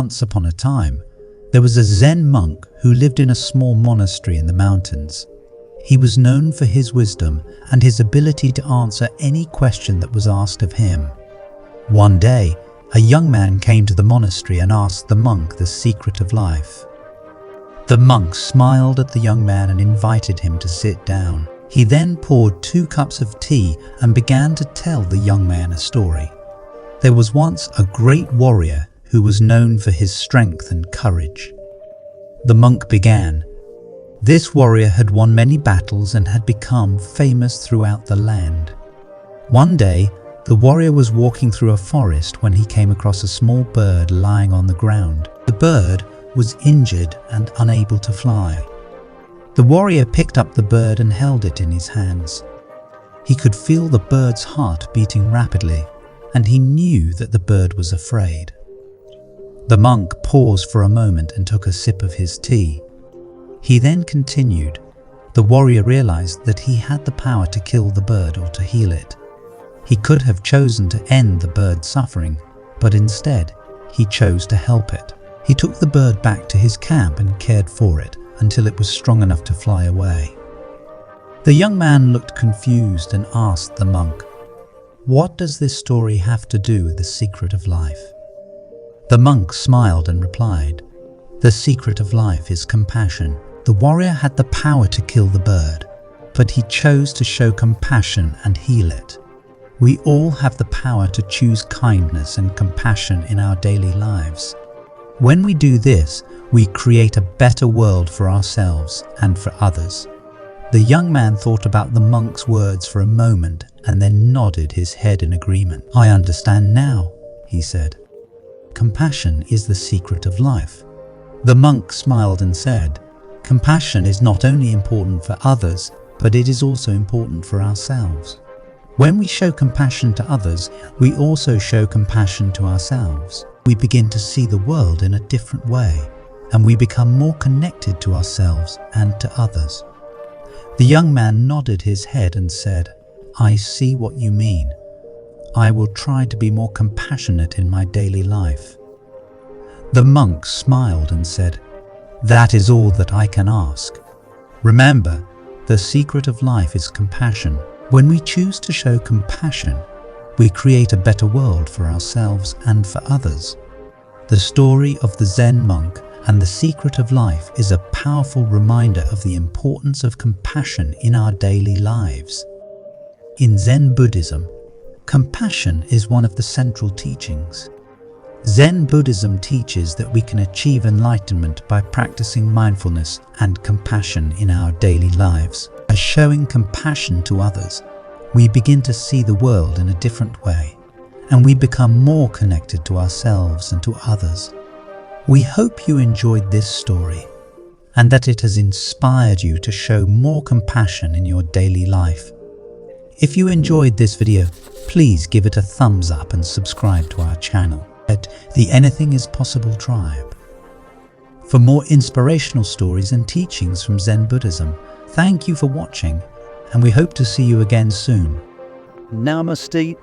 Once upon a time, there was a Zen monk who lived in a small monastery in the mountains. He was known for his wisdom and his ability to answer any question that was asked of him. One day, a young man came to the monastery and asked the monk the secret of life. The monk smiled at the young man and invited him to sit down. He then poured 2 cups of tea and began to tell the young man a story. There was once a great warrior who was known for his strength and courage. The monk began. This warrior had won many battles and had become famous throughout the land. One day, the warrior was walking through a forest when he came across a small bird lying on the ground. The bird was injured and unable to fly. The warrior picked up the bird and held it in his hands. He could feel the bird's heart beating rapidly, and he knew that the bird was afraid. The monk paused for a moment and took a sip of his tea. He then continued. The warrior realized that he had the power to kill the bird or to heal it. He could have chosen to end the bird's suffering, but instead, he chose to help it. He took the bird back to his camp and cared for it until it was strong enough to fly away. The young man looked confused and asked the monk, "What does this story have to do with the secret of life?" The monk smiled and replied, "The secret of life is compassion." The warrior had the power to kill the bird, but he chose to show compassion and heal it. We all have the power to choose kindness and compassion in our daily lives. When we do this, we create a better world for ourselves and for others. The young man thought about the monk's words for a moment and then nodded his head in agreement. "I understand now," he said. "Compassion is the secret of life." The monk smiled and said, "Compassion is not only important for others, but it is also important for ourselves. When we show compassion to others, we also show compassion to ourselves. We begin to see the world in a different way, and we become more connected to ourselves and to others." The young man nodded his head and said, "I see what you mean. I will try to be more compassionate in my daily life." The monk smiled and said, "That is all that I can ask. Remember, the secret of life is compassion. When we choose to show compassion, we create a better world for ourselves and for others." The story of the Zen monk and the secret of life is a powerful reminder of the importance of compassion in our daily lives. In Zen Buddhism, compassion is one of the central teachings. Zen Buddhism teaches that we can achieve enlightenment by practicing mindfulness and compassion in our daily lives. By showing compassion to others, we begin to see the world in a different way, and we become more connected to ourselves and to others. We hope you enjoyed this story, and that it has inspired you to show more compassion in your daily life. If you enjoyed this video, please give it a thumbs up and subscribe to our channel at the Anything is Possible tribe. For more inspirational stories and teachings from Zen Buddhism, thank you for watching, and we hope to see you again soon. Namaste.